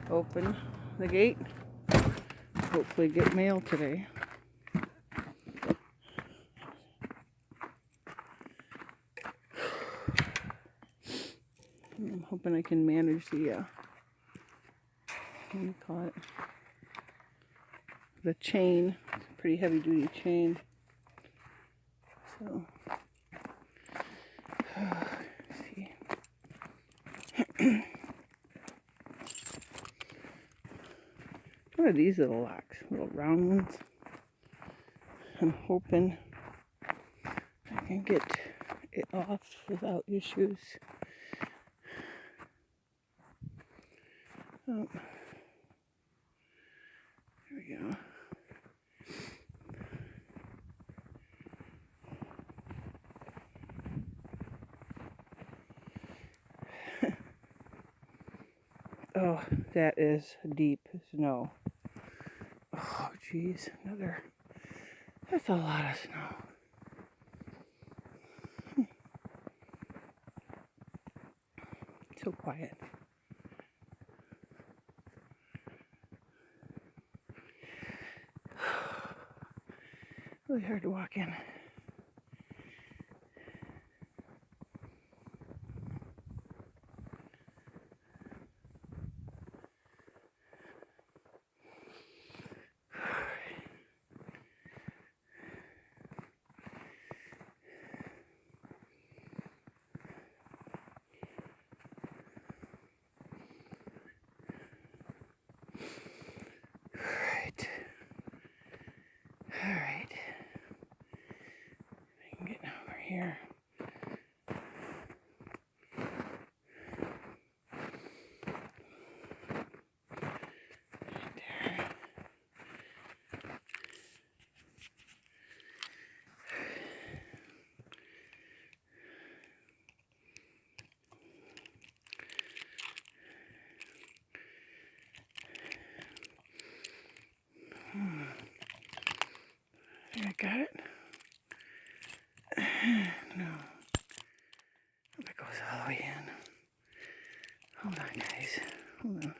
Open the gate. Hopefully get mail today. I'm hoping I can manage the, what do you call it? The chain. It's a pretty heavy duty chain. So, let's see. What are these little locks? Little round ones. I'm hoping I can get it off without issues. Oh, there we go. Oh, that is deep snow. Oh, geez, that's a lot of snow. So quiet. Really hard to walk in. All right. I can get over here. I got it. No. That goes all the way in. Hold on, guys. Hold on.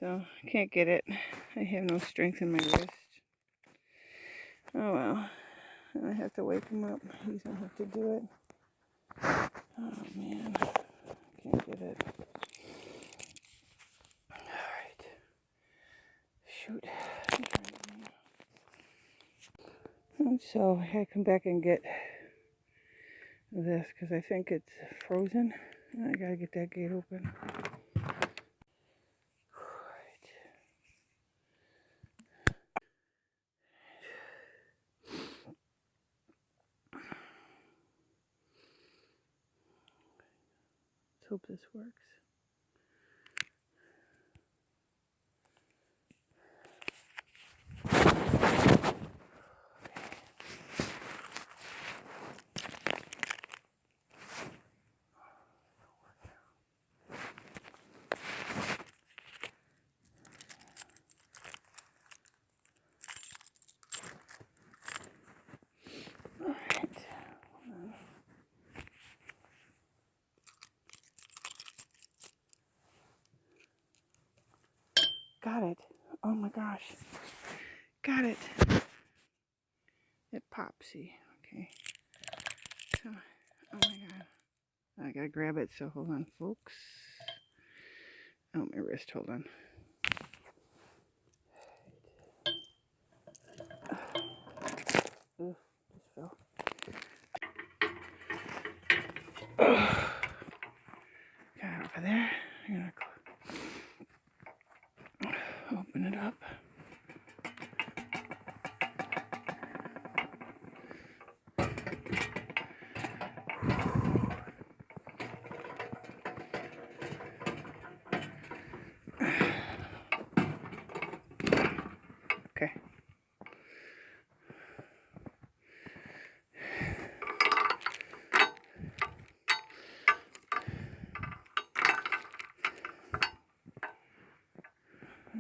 So, I can't get it. I have no strength in my wrist. Oh well. I have to wake him up. He's gonna have to do it. Oh man. Can't get it. Alright. Shoot. And so I come back and get this because I think it's frozen. And I gotta get that gate open. Let's hope this works. Got it. Oh my gosh. Got it. It pops, see. Okay. So, oh my god. I gotta grab it, so hold on, folks. Oh, my wrist, hold on. Oh, just fell. Oh. Got it over there. I'm gonna open it up. Okay.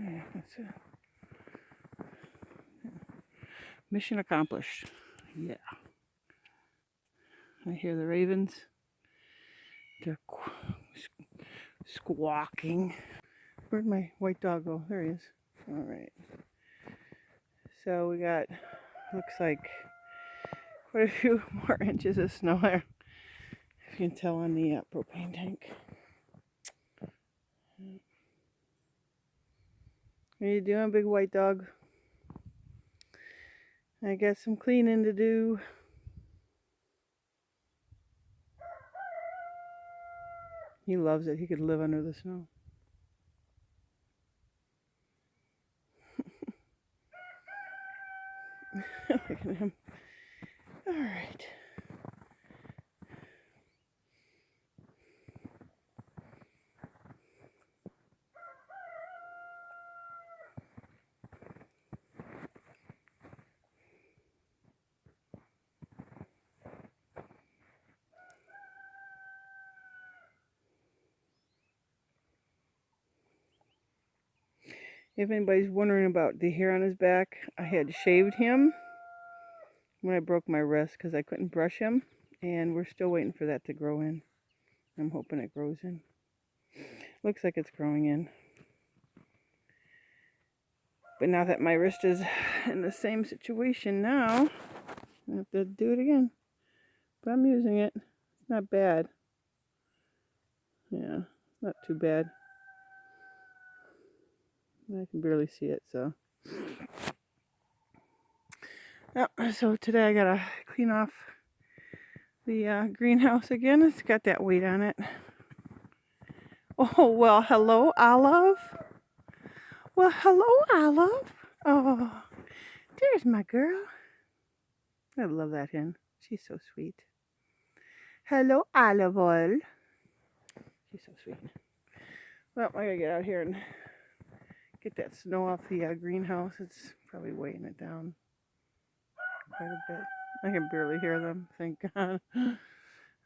Yeah, that's it. Mission accomplished. Yeah. I hear the ravens. They're squawking. Where'd my white dog go? There he is. All right. So we got, looks like quite a few more inches of snow there. If you can tell on the propane tank. What are you doing, big white dog? I got some cleaning to do. He loves it. He could live under the snow. Look at him. All right. If anybody's wondering about the hair on his back, I had shaved him when I broke my wrist because I couldn't brush him, and we're still waiting for that to grow in. I'm hoping it grows in. Looks like it's growing in. But now that my wrist is in the same situation now, I have to do it again. But I'm using it. It's not bad. Yeah, not too bad. I can barely see it, so. So today I gotta clean off the greenhouse again. It's got that weight on it. Oh, well, hello, Olive. Well, hello, Olive. Oh, there's my girl. I love that hen. She's so sweet. Hello, Olive Oil. She's so sweet. Well, I gotta get out here and get that snow off the greenhouse. It's probably weighing it down quite a bit. I can barely hear them, thank God.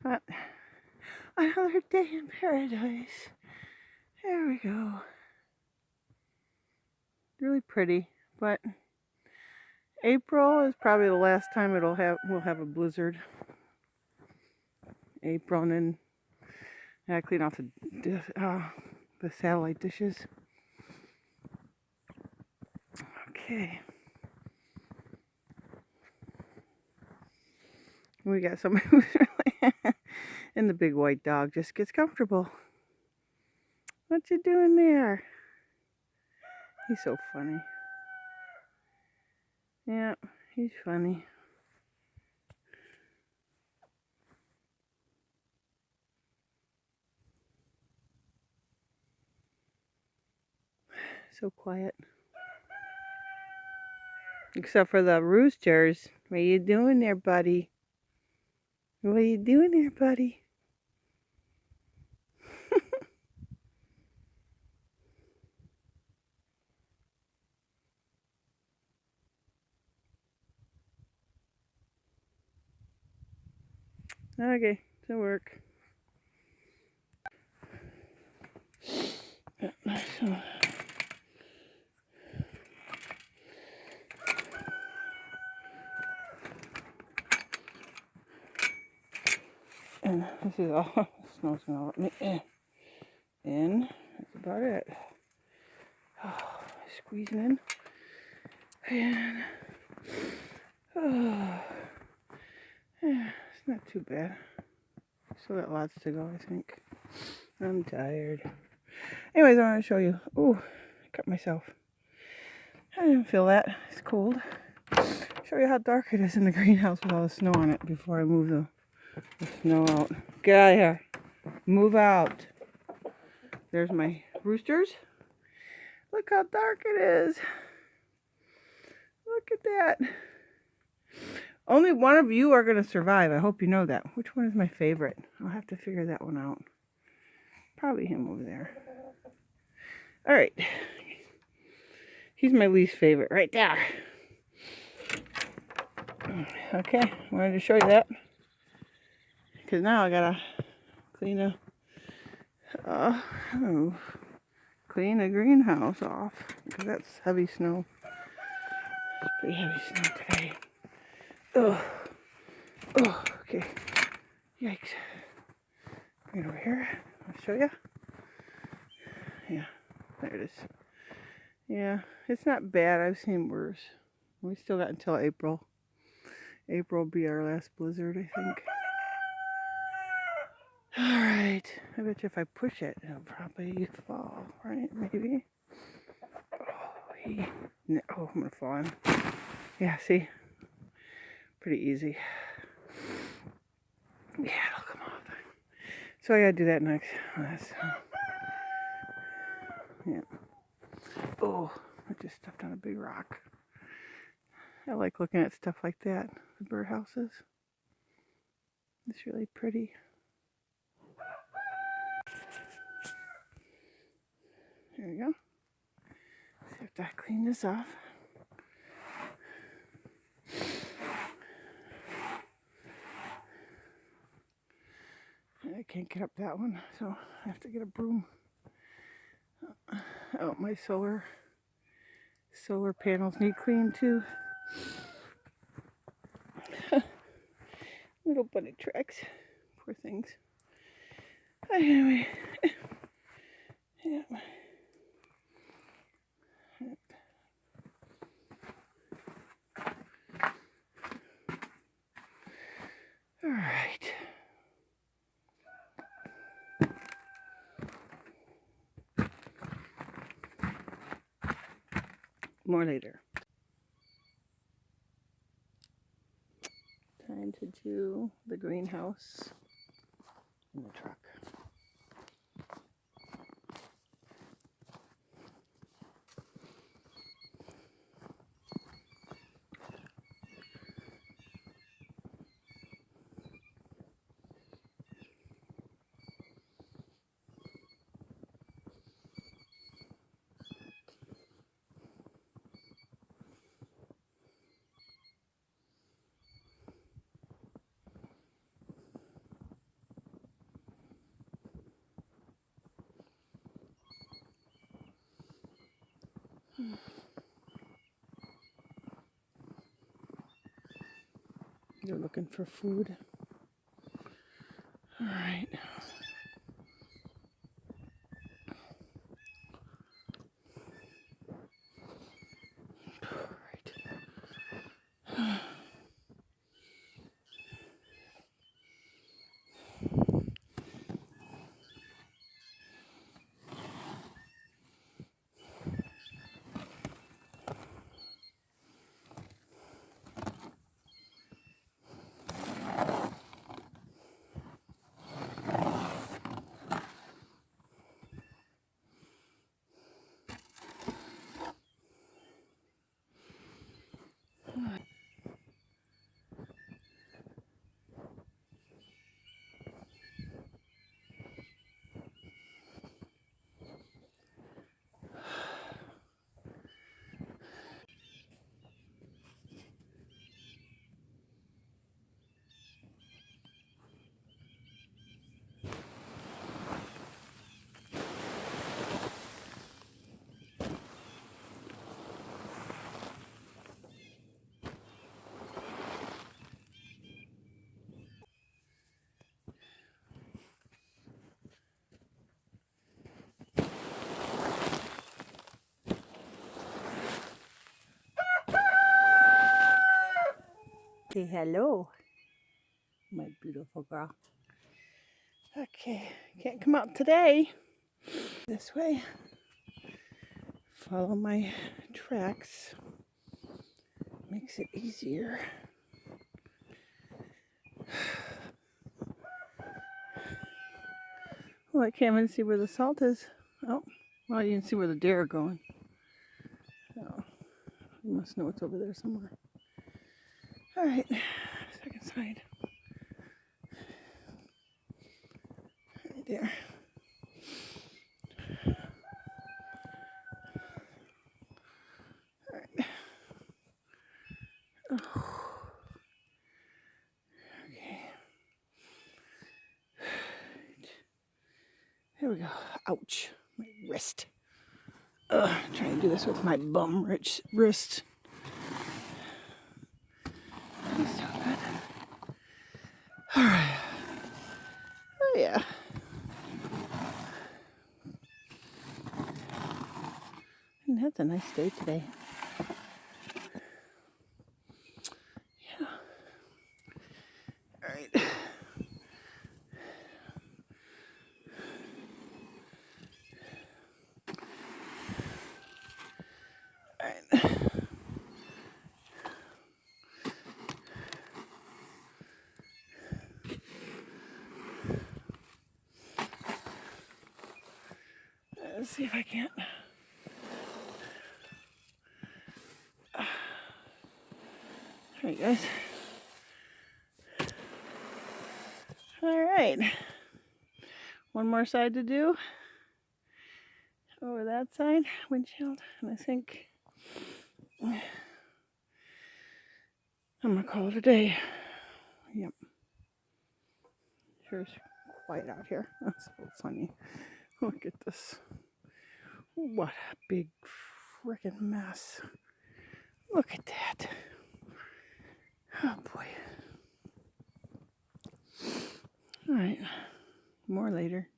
But another day in paradise. There we go. Really pretty, but April is probably the last time we'll have a blizzard. April, and then I clean off the satellite dishes. Okay. We got somebody who's really and the big white dog just gets comfortable. What you doing there? He's so funny. Yeah, he's funny. So quiet. Except for the roosters. What you doing there, buddy? What are you doing there, buddy? Okay, to work. So, and this is all the snow's gonna let me in. That's about it. Oh, squeezing in. And oh, yeah, it's not too bad. Still got lots to go, I think. I'm tired. Anyways, I want to show you. Ooh, I cut myself. I didn't feel that. It's cold. Show you how dark it is in the greenhouse with all the snow on it before I move the snow out. Get out of here. Move out. There's my roosters. Look how dark it is. Look at that. Only one of you are going to survive. I hope you know that. Which one is my favorite? I'll have to figure that one out. Probably him over there. All right. He's my least favorite right there. Okay, wanted to show you that. Because now I gotta clean clean a greenhouse off. Because that's heavy snow. It's pretty heavy snow today. Oh, okay. Yikes. Right over here. I'll show you. Yeah, there it is. Yeah, it's not bad. I've seen worse. We still got until April. April will be our last blizzard, I think. Alright. I bet you if I push it, it'll probably fall, right? Maybe. Oh, I'm gonna fall in. Yeah, see? Pretty easy. Yeah, it'll come off. So I gotta do that next. Yeah. Oh, I just stepped on a big rock. I like looking at stuff like that. The birdhouses. It's really pretty. There we go. See if I clean this off. I can't get up that one, so I have to get a broom. Oh, my solar panels need clean too. Little bunny tracks. Poor things. Anyway. Yeah. All right. More later. Time to do the greenhouse in the truck. You're looking for food. All right. Say hello, my beautiful girl. Okay, can't come out today. This way. Follow my tracks. Makes it easier. Well, I can't even see where the salt is. Oh, well, you can see where the deer are going. Oh, you must know it's over there somewhere. All right, second side. Right there. All right. Oh. Okay. There we go. Ouch, my wrist. Trying to do this with my bum wrist. That's so good. All right. Oh yeah. it's a nice day today. Yeah. All right. All right. Let's see if I can't. All right, guys. All right. One more side to do. Over that side, windshield. And I think I'm going to call it a day. Yep. Sure, it's quiet out here. It's so funny. Look at this. What a big freaking mess. Look at that. Oh boy. All right. More later.